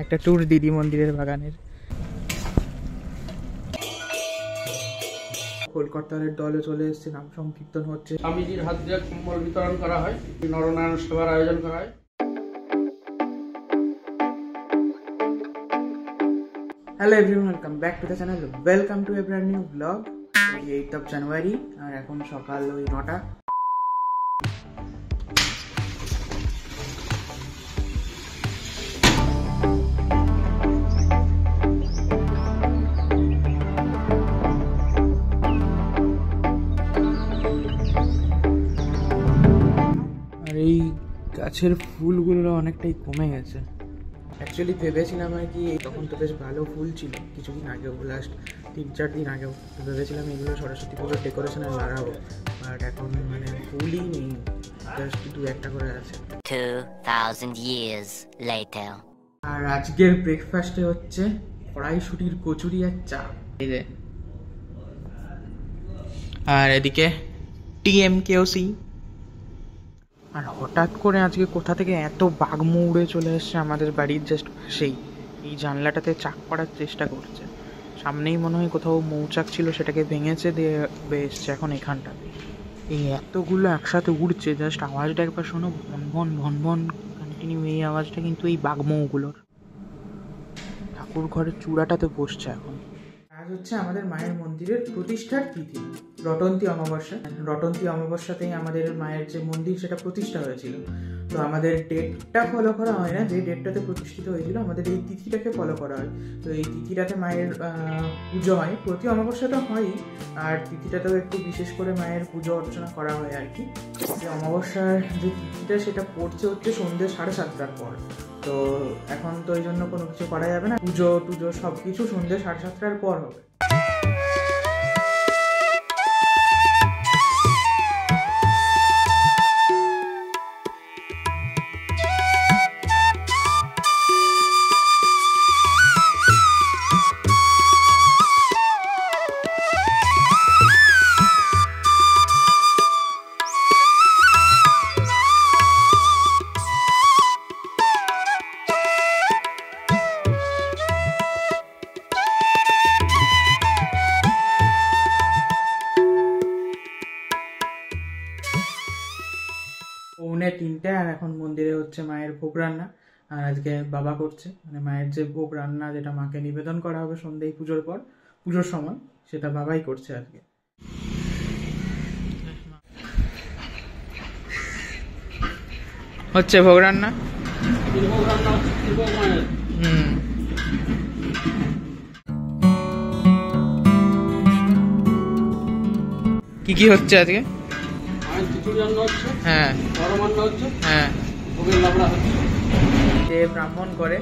একটা ট্যুর দিদি মন্দিরের বাগানের। কলকাতার দলে চলে এসেছে, নাম সংকীর্তন হচ্ছে, স্বামীজির হাত দিয়ে কম্বল বিতরণ করা হয়, নরনারায়ণ সেবার আয়োজন করা হয়। Hello everyone, welcome back to the channel, welcome to A brand new blog. 8th of January আর এখন সকাল ওই 9টা। আর এই গাছের ফুলগুলো অনেকটাই কমে গেছে। অ্যাকচুয়ালি ভেবেছিলাম আর কি, তখন তো বেশ ভালো ফুল ছিল কিছুদিন আগেও, লাস্ট 3-4 দিন আগেও ভেবেছিলাম এগুলো সরস্বতী পুজোর ডেকোরেশনে লাগাবো, বাট এখন মানে ফুলই নেই, জাস্ট 2-1টা করে আছে। 2000 years later. আর আজকের ব্রেকফাস্টে হচ্ছে কড়াইশুটির কচুরি আর চা। আর এদিকে TMKOC। আর হঠাৎ করে আজকে কোথা থেকে এত বাঘমো উড়ে চলে এসছে আমাদের বাড়ির জাস্ট পাশেই, এই জানলাটাতে চাক পড়ার চেষ্টা করছে। সামনেই মনে হয় কোথাও মৌচাক ছিল, সেটাকে ভেঙেছে দিয়ে এসছে এখন এখানটাতে। এই এতগুলো একসাথে উড়ছে, জাস্ট আওয়াজটা একবার শোনো, ভন ভন ভন ভন কন্টিনিউ এই আওয়াজটা কিন্তু এই বাঘমৌগুলোর। ঠাকুর ঘরের চূড়াটাতে বসছে এখন। আজ হচ্ছে আমাদের মায়ের মন্দিরের প্রতিষ্ঠার তিথি, রটন্তী অমাবস্যা। রটন্তী অমাবস্যাতেই আমাদের মায়ের যে মন্দির সেটা প্রতিষ্ঠা হয়েছিল। তো আমাদের ডেটটা ফলো করা হয় না, যে ডেটটাতে প্রতিষ্ঠিত হয়েছিল আমাদের এই তিথিটাকে ফলো করা হয়। তো এই তিথিটাতে মায়ের পুজো হয়, প্রতি অমাবস্যাটা হয়ই, আর তিথিটাতেও একটু বিশেষ করে মায়ের পুজো অর্চনা করা হয় আর কি। যে অমাবস্যার যে তিথিটা সেটা পড়ছে হচ্ছে সন্ধ্যে 7:30টার পর। তো এখন তো ওই জন্য কোনো কিছু করা যাবে না, পুজো টুজো সব কিছু সন্ধ্যে 7:30টার পর হবে। পৌনে 3টে, আর এখন মন্দিরে হচ্ছে মায়ের ভোগ রান্না। আর আজকে বাবা করছে, মানে মায়ের যে ভোগ রান্না যেটা মাকে নিবেদন করা হবে সন্ধ্যেই পুজোর পর, পুজোর সময়, সেটা বাবাই করছে আজকে। হচ্ছে ভোগ রান্না। কি কি হচ্ছে আজকে? হ্যাঁ, হ্যাঁ, যে ব্রাহ্মণ করে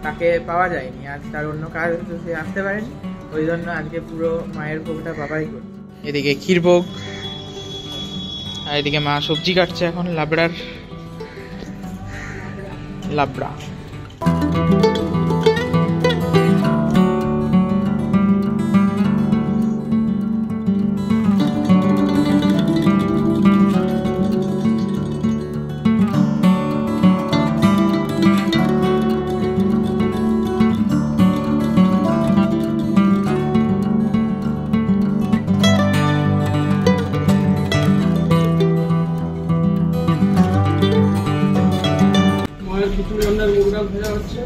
তাকে পাওয়া যায়নি, আজ তার অন্য কাজ সে আসতে পারেনি, ওই জন্য আজকে পুরো মায়ের ভোগটা বাবাই করছে। এদিকে ক্ষীর ভোগ, আর এদিকে মা সবজি কাটছে এখন, লাবড়া। খিচুড়ি অন্যের মুগ ডাল ভেজা হচ্ছে।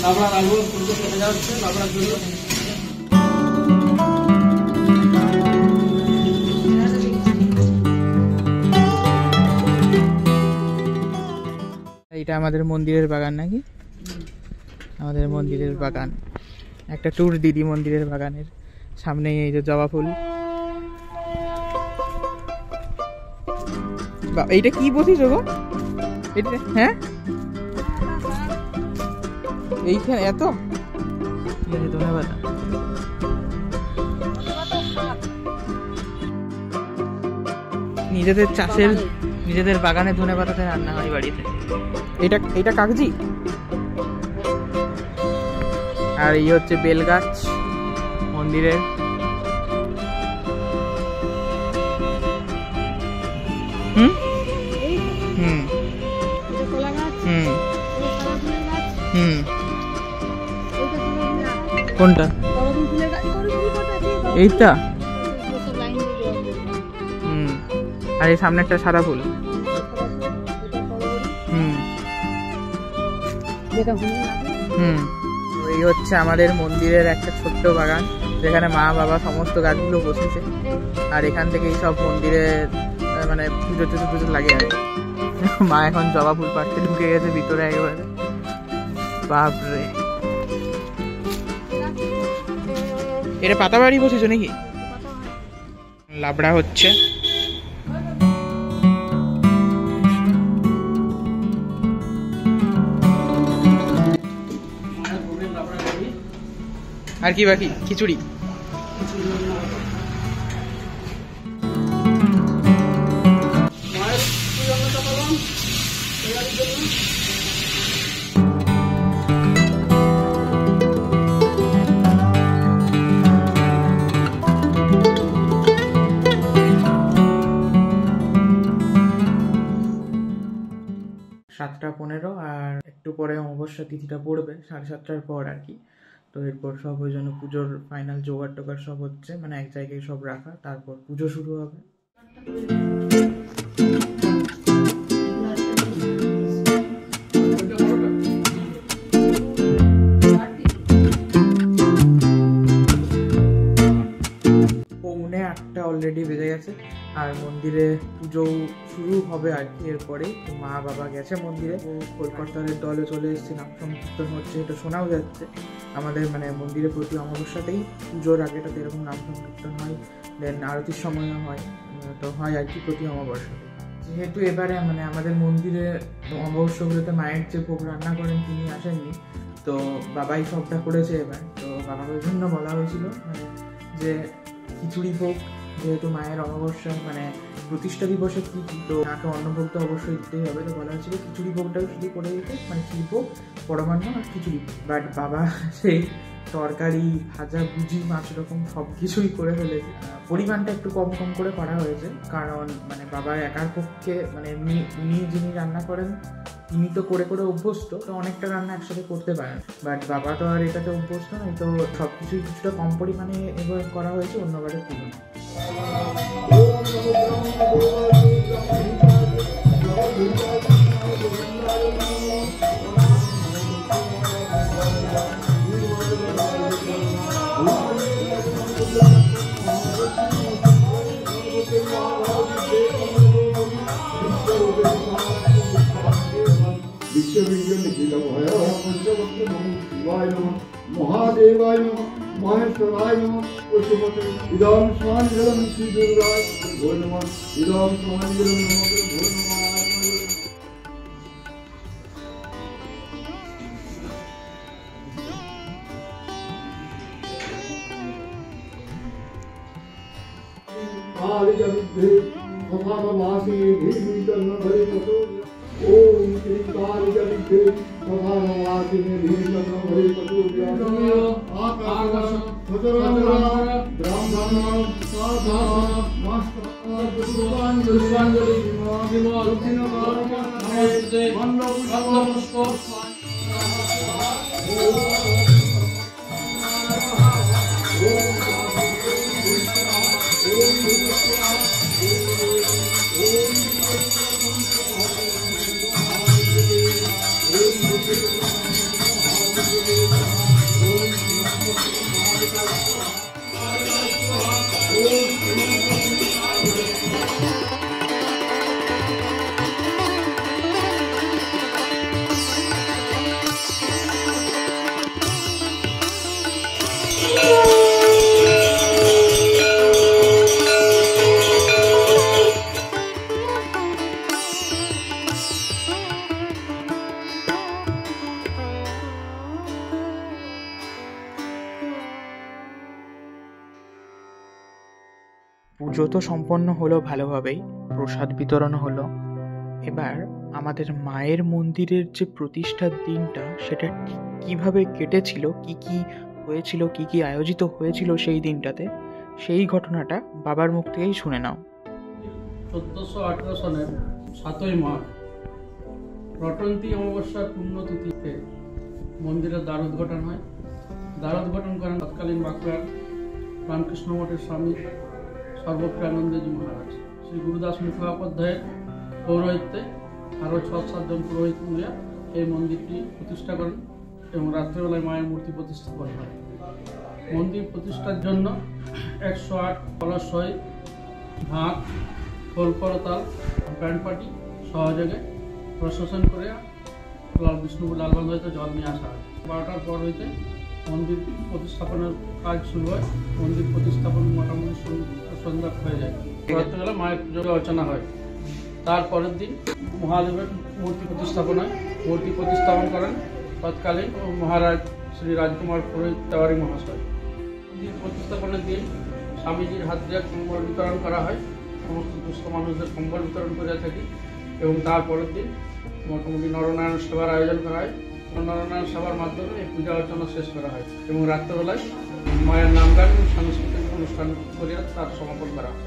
লাবড়া রাখবো, ফুলকে কেটে যাচ্ছে লাবড়ার জন্য। এটা আমাদের মন্দিরের বাগান নাকি? আমাদের মন্দিরের বাগান। একটা ট্যুর দিদি মন্দিরের বাগানের সামনে। এই যে জবা ফুল, এইটা কি বসিস গো এটা? হ্যাঁ এইখানে এত ধন্যবাদ। নিজেদের চাষের নিজেদের বাগানে ধনেপাতাতে রান্না হয় বাড়িতে। এটা কাগজি। আর এই হচ্ছে বেল গাছ মন্দিরের। হুম হুম হুম হুম কোনটা? এইটা। হুম আর এই সামনে একটা সাদা ফুল। হুম হুম এই হচ্ছে আমাদের মন্দিরের একটা ছোট্ট বাগান, যেখানে মা বাবা সমস্ত গাছগুলো বসেছে। আর এখান থেকে এই সব মন্দিরের মানে পুজো টুজো লাগে আর কি। মা এখন জবা ফুল পাড়তে ঢুকে গেছে ভিতরে একেবারে। বাপরে, এটা পাতা বাড়ি বসেছো নাকি? লাবড়া হচ্ছে। আর কি বাকি? খিচুড়ি। সাতটা 15 আর একটু পরে অমাবস্যা তিথিটা পড়বে 7:30টার পর আর কি। তো এরপর সব ওই জন্য পুজোর ফাইনাল জোগাড় টোগাড় সব হচ্ছে, মানে এক জায়গায় সব রাখা, তারপর পুজো শুরু হবে। পৌনে 8টা অলরেডি বেজে গেছে, আর মন্দিরে পুজো শুরু হবে আর কি। এরপরে মা বাবা গেছে মন্দিরে, কলকাতার দলে চলে এসেছে, নাম সংকীর্তন হচ্ছে, এটা শোনাও যাচ্ছে। আমাদের মানে মন্দিরে প্রতি অমাবস্যাতেই পুজোর আগেটাতে এরকম নাম সংকীর্তন হয়, দেন আরতির সময়ও হয়, তো হয় আর কি প্রতি অমাবস্যাতে। যেহেতু এবারে মানে আমাদের মন্দিরে অমাবস্যাগুলোতে মায়ের যে ভোগ রান্না করেন তিনি আসেননি, তো বাবাই সবটা করেছে এবার। তো বাবার জন্য বলা হয়েছিল মানে যে খিচুড়ি ভোগ, যেহেতু মায়ের অমাবস্যা মানে প্রতিষ্ঠা দিবসে কি, তো মাকে অন্নভোগ তো অবশ্যই দিতেই হবে, তো বলা হয়েছিল খিচুড়ি ভোগটাও শুধু করে দিতে, মানে ক্ষীর ভোগ, পরমান্ন আর খিচুড়ি। বাট বাবা সেই তরকারি, ভাজা, ভুজি, মাছ রকম সব কিছুই করে ফেলেছে। পরিমাণটা একটু কম কম করে করা হয়েছে, কারণ মানে বাবার একার পক্ষে মানে উনি যিনি রান্না করেন তিনি তো করে করে অভ্যস্ত, তো অনেকটা রান্না একসাথে করতে পারেন। বাট বাবা তো আর এটাতে অভ্যস্ত নয়, তো সব কিছুই কিছুটা কম পরিমাণে এবার করা হয়েছে অন্যবারের তুলনায়। महादेवाय नमः महेश्वराय नमः पशुपते इदं स्वांजलं श्री दुर्गाय भो नमः इदं स्वांजलं नमः भो नमः। कालिजविद्धे सभावासिने धीमहि तन्नो भवे ततो ओम श्री कालिजविद्धे सभावासिने धीमहि तन्नो भवे ततो आकाश सतरंग ब्राह्मण साधा मास्टर दुष्पांजलि दक्षिण भारत नमस्ते मंडप পুজো তো সম্পন্ন হলো ভালোভাবেই, প্রসাদ বিতরণ হলো। এবার আমাদের মায়ের মন্দিরের যে প্রতিষ্ঠার দিনটা সেটা ঠিক কীভাবে কেটেছিল, কি হয়েছিল, কি আয়োজিত হয়েছিল সেই দিনটাতে, সেই ঘটনাটা বাবার মুখ থেকেই শুনে নাও। 1418 সনের 7ই মার্চ রটন্তী অমাবস্যার পুণ্যতিথিতে মন্দিরের দ্বার উদ্ঘাটন হয়। দ্বার উদ্ঘাটন করেন তৎকালীন বাঁকুড়ার রামকৃষ্ণ মঠের স্বামী সর্বপ্রিয়ানন্দজি মহারাজ। শ্রী গুরুদাস মুখোপাধ্যায়ের পৌরোহিত্যে আরও 6-7 জন পুরোহিত মিলে এই মন্দিরটি প্রতিষ্ঠা করেন এবং রাত্রেবেলায় মায়ের মূর্তি প্রতিস্থাপন হয়। মন্দির প্রতিষ্ঠার জন্য 108 কলসই, ঢাক, খোল করতাল, ব্যান্ড পার্টি সহযোগে প্রশাসন করে বিষ্ণুপুর লালগঞ্জ হইতে জল নিয়ে আসা হয়। 12টার পর হইতে মন্দির প্রতিস্থাপনের কাজ শুরু হয়। মন্দির প্রতিস্থাপন মোটামুটি সন্ধ্যা হয়ে যায়। রাত্রেবেলা মায়ের পুজো অর্চনা হয়। তারপরের দিন মহাদেবের মূর্তি প্রতিস্থাপন হয়। মূর্তি প্রতিস্থাপন করেন তৎকালীন মহারাজ শ্রী রাজকুমার পুরোহিত তেওয়ারি মহাশয়। মন্দির প্রতিস্থাপনের দিন স্বামীজির হাত দিয়ে কম্বল বিতরণ করা হয়। সমস্ত দুস্থ মানুষদের কম্বল বিতরণ করে থাকি এবং তারপরের দিন মোটামুটি নরনারায়ণ সেবার আয়োজন করা হয়। নরনারায়ণ সেবার মাধ্যমে এই পূজা অর্চনা শেষ করা হয় এবং রাত্রেবেলায় মায়ের নামগান এবং সাংস্কৃতিক অনুষ্ঠান করে তার সমাপন করা হয়।